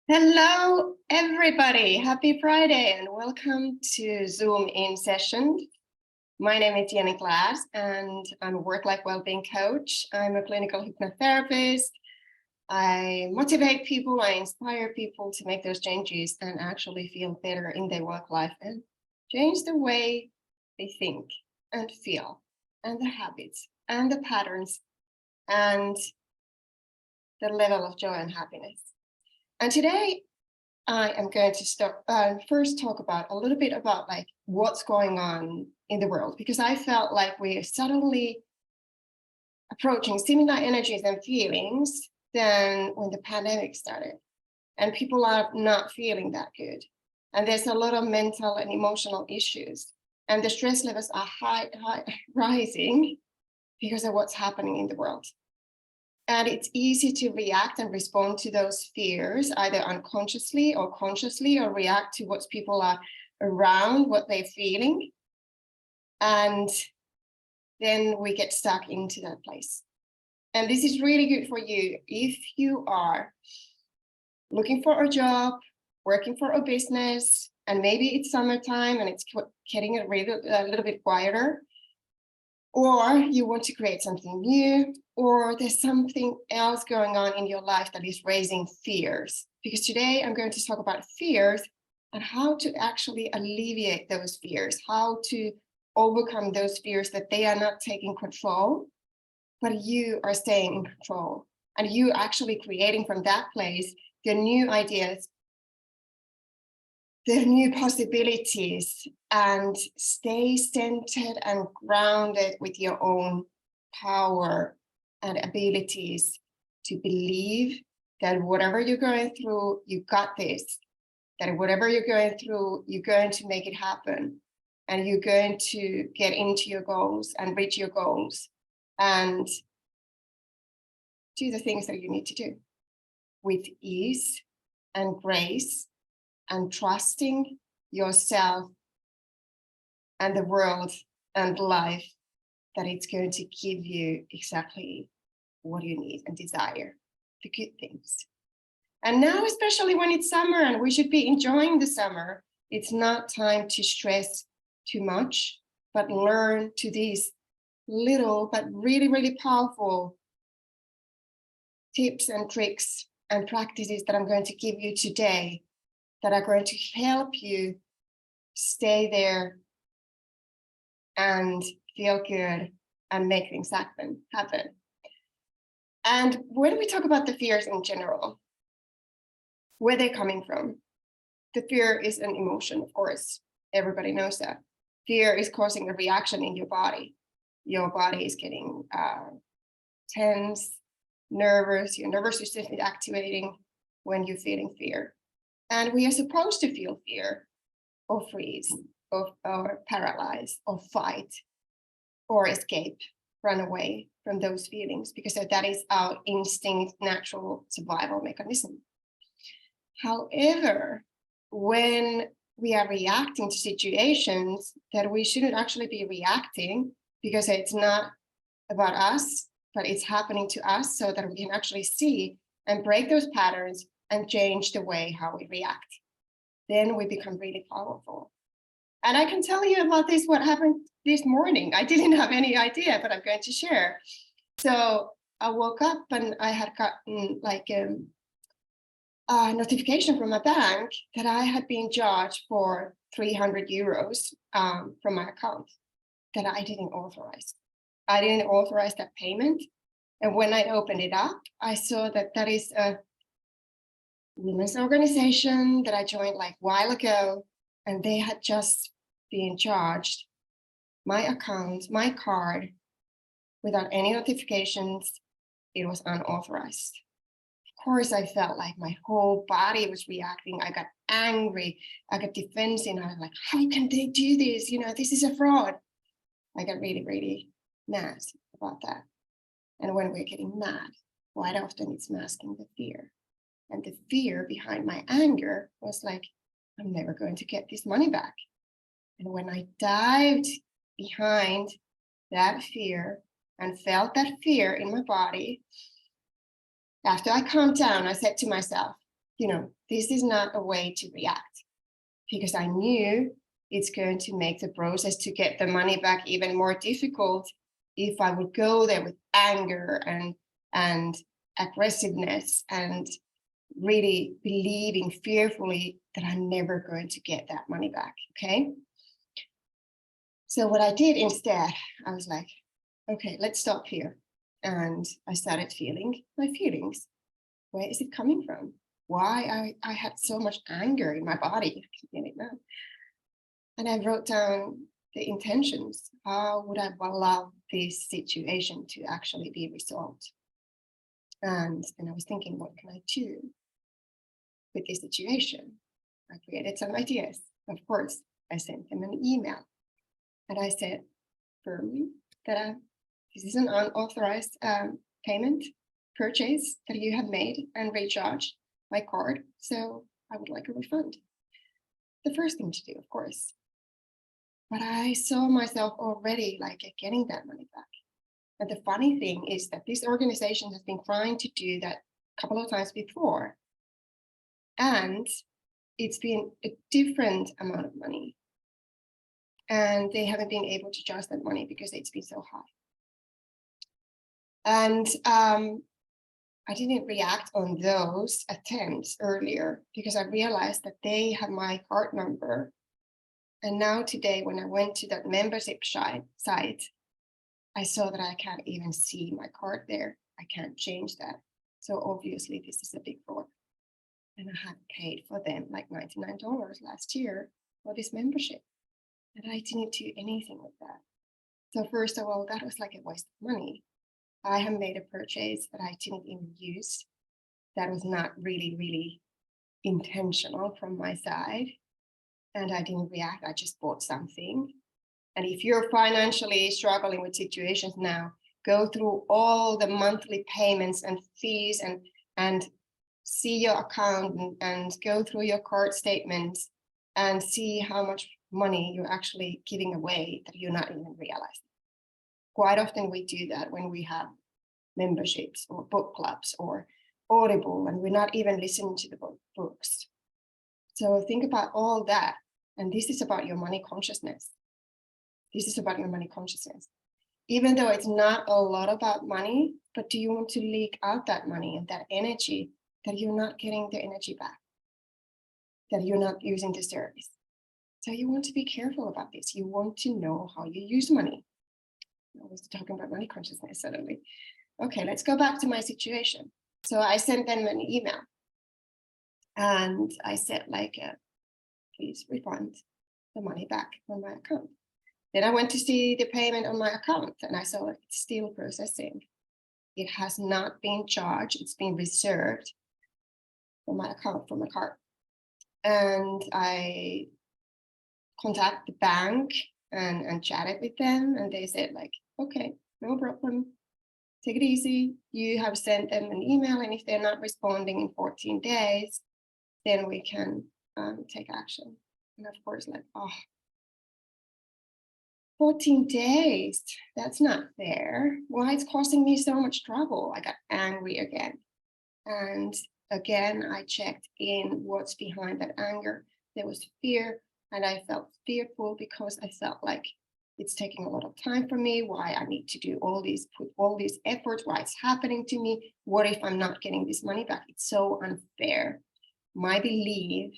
Hello, everybody. Happy Friday and welcome to Zoom in session. My name is Jenny Glass and I'm a work-life well-being coach. I'm a clinical hypnotherapist. I motivate people, I inspire people to make those changes and actually feel better in their work life and change the way they think and feel and the habits and the patterns and the level of joy and happiness. And today I am going to first talk about a little bit about like what's going on in the world, because I felt like we're suddenly approaching similar energies and feelings than when the pandemic started. And people are not feeling that good. And there's a lot of mental and emotional issues. And the stress levels are rising because of what's happening in the world. And it's easy to react and respond to those fears, either unconsciously or consciously, or react to what people are around, what they're feeling. And then we get stuck into that place. And this is really good for you if you are looking for a job, working for a business, and maybe it's summertime and it's getting a little bit quieter, or you want to create something new, or there's something else going on in your life that is raising fears. Because today I'm going to talk about fears and how to actually alleviate those fears, how to overcome those fears that they are not taking control, but you are staying in control. And you actually creating from that place the new ideas, the new possibilities, and stay centered and grounded with your own power and abilities to believe that whatever you're going through, you got this, that whatever you're going through, you're going to make it happen, and you're going to get into your goals and reach your goals and do the things that you need to do with ease and grace and trusting yourself and the world and life, that it's going to give you exactly what you need and desire, the good things. And now, especially when it's summer and we should be enjoying the summer, it's not time to stress too much, but learn to these little but really, really powerful tips and tricks and practices that I'm going to give you today that are going to help you stay there and feel good and make things happen. And when we talk about the fears in general, where they're coming from, the fear is an emotion, of course. Everybody knows that. Fear is causing a reaction in your body. Your body is getting tense, nervous, your nervous system is activating when you're feeling fear. And we are supposed to feel fear or freeze or paralyze or fight or escape, run away from those feelings, because that is our instinct, natural survival mechanism. However, when we are reacting to situations that we shouldn't actually be reacting, because it's not about us, but it's happening to us, so that we can actually see and break those patterns and change the way how we react. Then we become really powerful. And I can tell you about this, what happened this morning. I didn't have any idea, but I'm going to share. So I woke up and I had gotten like a notification from my bank that I had been charged for 300 euros from my account that I didn't authorize. I didn't authorize that payment. And when I opened it up, I saw that that is a women's organization that I joined like a while ago, and they had just been charged my account, my card, without any notifications. It was unauthorized. Of course, I felt like my whole body was reacting. I got angry, I got defensive, I was like, how can they do this? You know, this is a fraud. I got really, really mad about that. And when we're getting mad, quite often it's masking the fear. And the fear behind my anger was like, I'm never going to get this money back. And when I dived behind that fear and felt that fear in my body, after I calmed down, I said to myself, this is not a way to react, because I knew it's going to make the process to get the money back even more difficult if I would go there with anger and aggressiveness and really believing fearfully that I'm never going to get that money back. Okay. So what I did instead, I was like, okay, let's stop here. And I started feeling my feelings. Where is it coming from? Why I had so much anger in my body. I can feel it now. And I wrote down the intentions. How would I allow this situation to actually be resolved? And then I was thinking, what can I do with this situation? I created some ideas. Of course, I sent them an email. And I said firmly that this is an unauthorized payment purchase that you have made and recharged my card. So I would like a refund. The first thing to do, of course. But I saw myself already like getting that money back. And the funny thing is that this organization has been trying to do that a couple of times before. And it's been a different amount of money. And they haven't been able to charge that money because it's been so high. And I didn't react on those attempts earlier because I realized that they have my card number. And now today, when I went to that membership site, I saw that I can't even see my card there. I can't change that. So obviously this is a big fraud. And I had paid for them like $99 last year for this membership. And I didn't do anything with that. So first of all, that was like a waste of money. I have made a purchase that I didn't even use. That was not really, really intentional from my side. And I didn't react. I just bought something. And if you're financially struggling with situations now, go through all the monthly payments and fees and see your account and go through your card statements and see how much money you're actually giving away that you're not even realizing. Quite often we do that when we have memberships or book clubs or Audible, and we're not even listening to the books. So think about all that. And this is about your money consciousness. This is about your money consciousness. Even though it's not a lot about money, but do you want to leak out that money and that energy that you're not getting the energy back, that you're not using the service? So you want to be careful about this. You want to know how you use money. I was talking about money consciousness suddenly. Okay, let's go back to my situation. So I sent them an email and I said like, please refund the money back on my account. Then I went to see the payment on my account and I saw it's still processing. It has not been charged. It's been reserved for my account, for my card. And I contacted the bank and chatted with them, and they said like, okay, no problem. Take it easy. You have sent them an email, and if they're not responding in 14 days, then we can take action. And of course, like, 14 days, that's not fair. Why it's causing me so much trouble? I got angry again. And again, I checked in what's behind that anger. There was fear, and I felt fearful because I felt like it's taking a lot of time for me, why I need to do put all these efforts, why it's happening to me. What if I'm not getting this money back? It's so unfair. My belief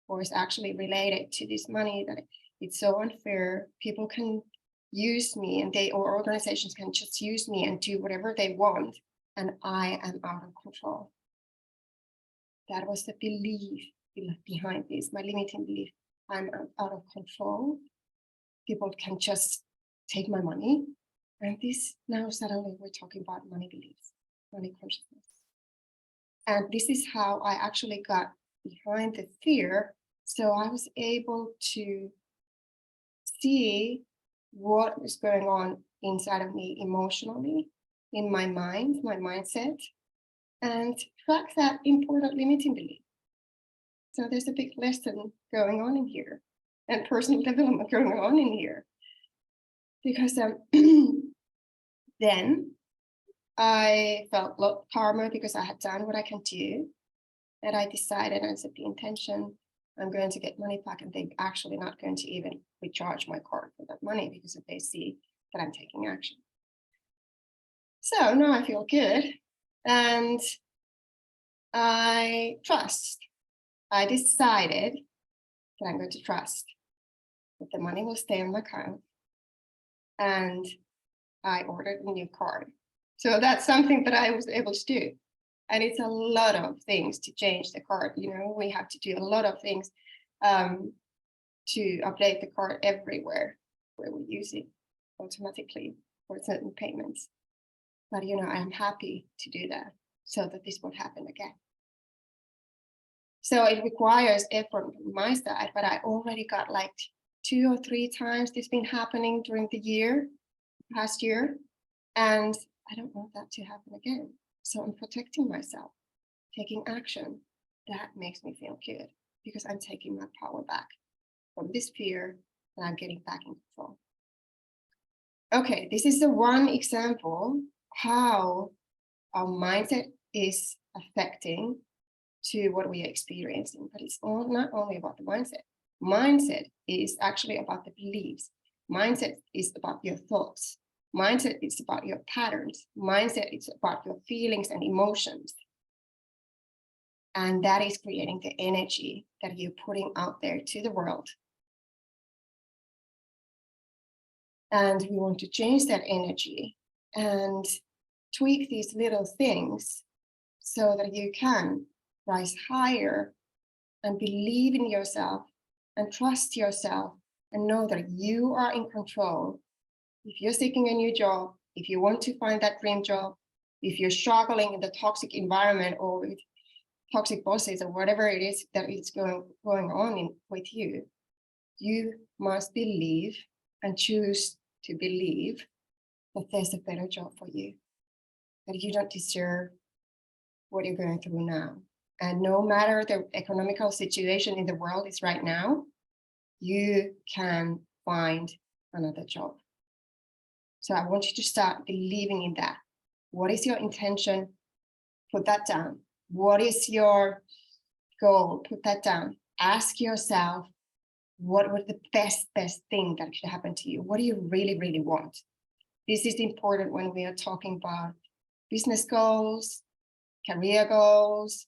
was actually related to this money, that it's so unfair. People can use me, and or organizations can just use me and do whatever they want, and I am out of control. That was the belief behind this, my limiting belief. I'm out of control. People can just take my money. And this, now suddenly we're talking about money beliefs, money consciousness. And this is how I actually got behind the fear. So I was able to see what was going on inside of me emotionally, in my mind, my mindset, and track that important limiting belief. So there's a big lesson going on in here, and personal development going on in here. Because then I felt a lot calmer because I had done what I can do. that I decided and set the intention, I'm going to get money back, and they're actually not going to even recharge my card for that money because if they see that I'm taking action. So now I feel good, and I trust. I decided that I'm going to trust that the money will stay on my account, and I ordered a new card. So that's something that I was able to do. And it's a lot of things to change the card. We have to do a lot of things to update the card everywhere where we use it automatically for certain payments. But I'm happy to do that so that this won't happen again. So it requires effort from my side, but I already got like 2 or 3 times this been happening during the past year, and I don't want that to happen again. So I'm protecting myself, taking action. That makes me feel good because I'm taking my power back from this fear, and I'm getting back in control. Okay, this is the one example how our mindset is affecting to what we are experiencing, but it's not only about the mindset. Mindset is actually about the beliefs. Mindset is about your thoughts. Mindset is about your patterns. Mindset is about your feelings and emotions. And that is creating the energy that you're putting out there to the world. And we want to change that energy and tweak these little things so that you can rise higher and believe in yourself and trust yourself and know that you are in control. If you're seeking a new job, if you want to find that dream job, if you're struggling in the toxic environment or with toxic bosses or whatever it is that is going on with you, you must believe and choose to believe that there's a better job for you, that you don't deserve what you're going through now. And no matter the economical situation in the world is right now, you can find another job. So I want you to start believing in that. What is your intention? Put that down. What is your goal? Put that down. Ask yourself, what was the best thing that could happen to you? What do you really, really want? This is important when we are talking about business goals, career goals,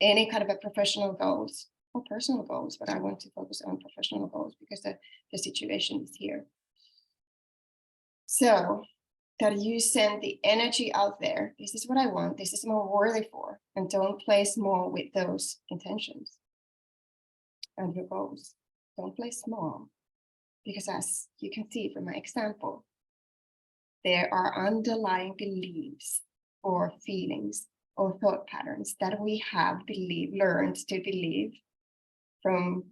any kind of a professional goals or personal goals, but I want to focus on professional goals because the situation is here. So that you send the energy out there. This is what I want. This is more worthy for, and don't play small with those intentions and your goals. Don't play small, because as you can see from my example, there are underlying beliefs or feelings or thought patterns that we have learned to believe from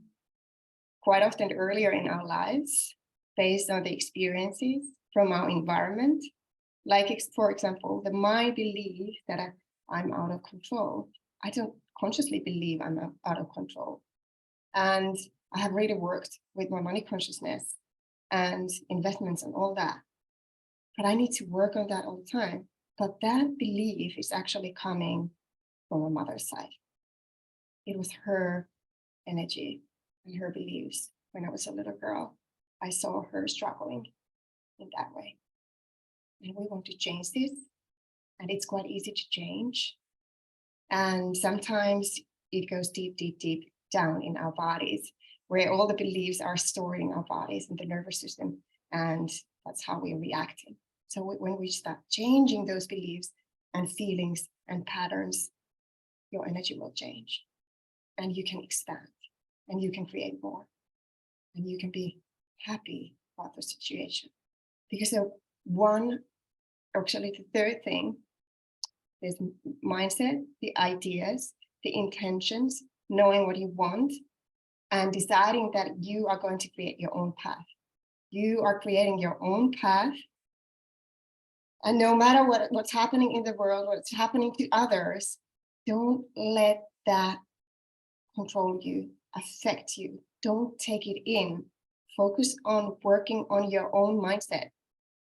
quite often earlier in our lives, based on the experiences from our environment. Like, for example, my belief that I'm out of control. I don't consciously believe I'm out of control. And I have really worked with my money consciousness and investments and all that. But I need to work on that all the time. But that belief is actually coming from my mother's side. It was her energy and her beliefs. When I was a little girl, I saw her struggling in that way. And we want to change this. And it's quite easy to change. And sometimes it goes deep, deep, deep down in our bodies, where all the beliefs are stored in our bodies and the nervous system. And that's how we're reacting. So when we start changing those beliefs and feelings and patterns, your energy will change. And you can expand. And you can create more. And you can be happy about the situation. Because the third thing is mindset, the ideas, the intentions, knowing what you want, and deciding that you are going to create your own path. You are creating your own path. And no matter what's happening in the world, what's happening to others, don't let that control you, affect you. Don't take it in. Focus on working on your own mindset,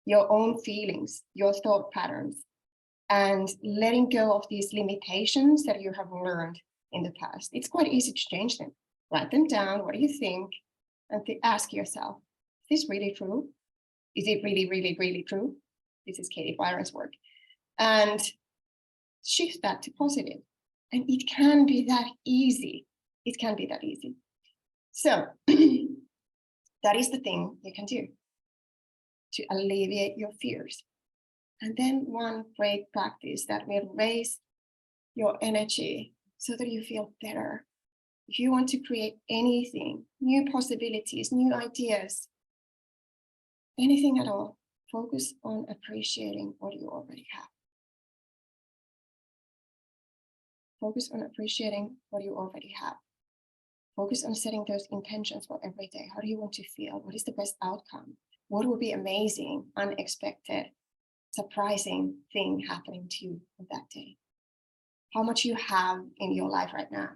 your own feelings, your thought patterns, and letting go of these limitations that you have learned in the past. It's quite easy to change them. Write them down. What do you think? And ask yourself, is this really true? Is it really, really, really true? This is Katie Byron's work. And shift that to positive. And it can be that easy. It can be that easy. So that is the thing you can do to alleviate your fears. And then one great practice that will raise your energy so that you feel better. If you want to create anything, new possibilities, new ideas, anything at all, focus on appreciating what you already have. Focus on appreciating what you already have. Focus on setting those intentions for every day. How do you want to feel? What is the best outcome? What would be amazing, unexpected, surprising thing happening to you on that day? How much you have in your life right now.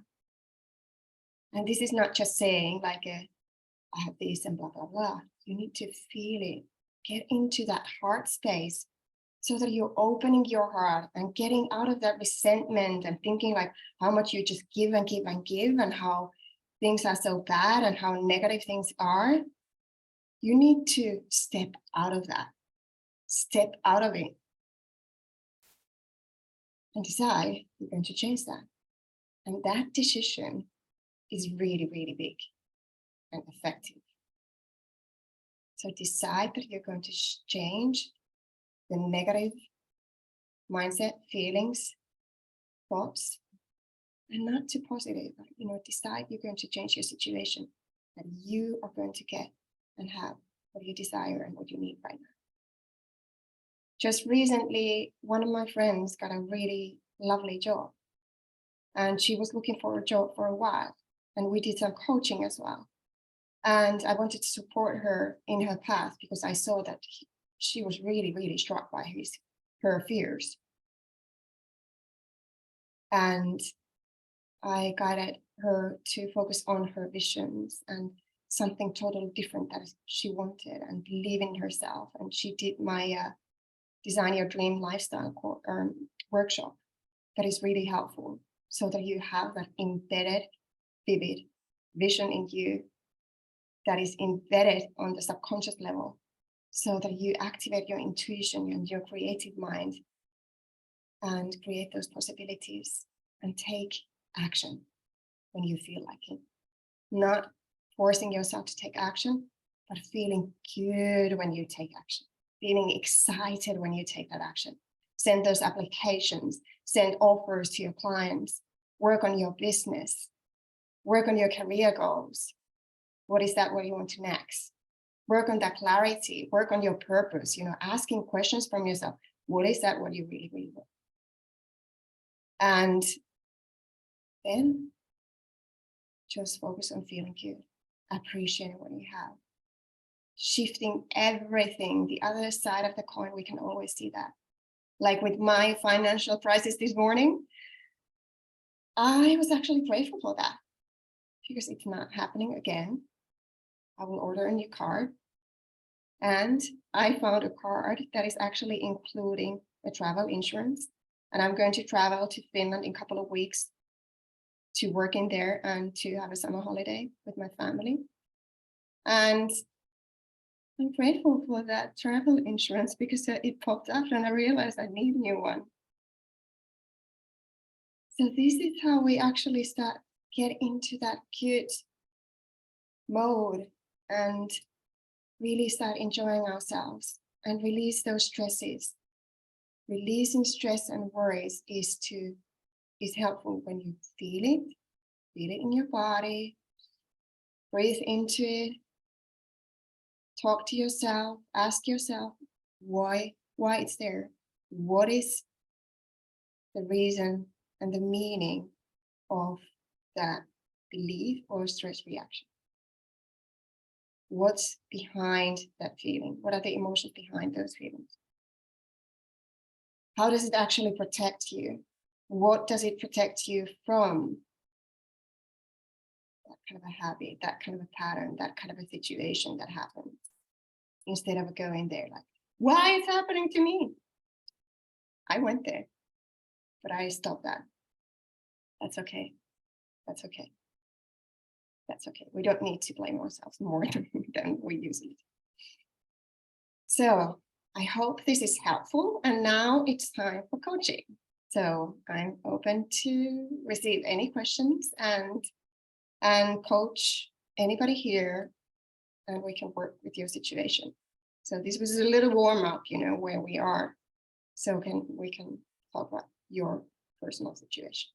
And this is not just saying like, I have this and blah, blah, blah. You need to feel it. Get into that heart space so that you're opening your heart and getting out of that resentment and thinking like how much you just give and give and give and how things are so bad and how negative things are. You need to step out of that. Step out of it. And decide you're going to change that. And that decision is really, really big and effective. So decide that you're going to change the negative mindset, feelings, thoughts, and not to positive. Decide you're going to change your situation, that you are going to get and have what you desire and what you need right now. Just recently, one of my friends got a really lovely job, and she was looking for a job for a while, and we did some coaching as well. And I wanted to support her in her path because I saw that she was really, really struck by her fears. And I guided her to focus on her visions and something totally different that she wanted and believe in herself. And she did my Design Your Dream Lifestyle workshop that is really helpful so that you have that embedded, vivid vision in you that is embedded on the subconscious level so that you activate your intuition and your creative mind and create those possibilities and take action when you feel like it. Not forcing yourself to take action, but feeling good when you take action, feeling excited when you take that action. Send those applications, send offers to your clients, work on your business, work on your career goals. What is that what you want to next? Work on that clarity, work on your purpose, asking questions from yourself. What is that what you really, really want? And then just focus on feeling good, appreciating what you have, shifting everything. The other side of the coin, we can always see that. Like with my financial crisis this morning, I was actually grateful for that because it's not happening again. I will order a new card. And I found a card that is actually including a travel insurance. And I'm going to travel to Finland in a couple of weeks to work in there and to have a summer holiday with my family. And I'm grateful for that travel insurance because it popped up and I realized I need a new one. So this is how we actually get into that good mode and really start enjoying ourselves and release those stresses. Releasing stress and worries is helpful when you feel it in your body, breathe into it, talk to yourself, ask yourself why it's there. What is the reason and the meaning of that belief or stress reaction? What's behind that feeling? What are the emotions behind those feelings? How does it actually protect you? What does it protect you from? That kind of a habit, that kind of a pattern, that kind of a situation that happens. Instead of going there like, why is it happening to me? I went there, but I stopped that. That's okay. That's okay. That's okay. We don't need to blame ourselves more than we usually do. So I hope this is helpful. And now it's time for coaching. So I'm open to receive any questions and coach anybody here, and we can work with your situation. So this was a little warm up, where we are. So we can talk about your personal situation.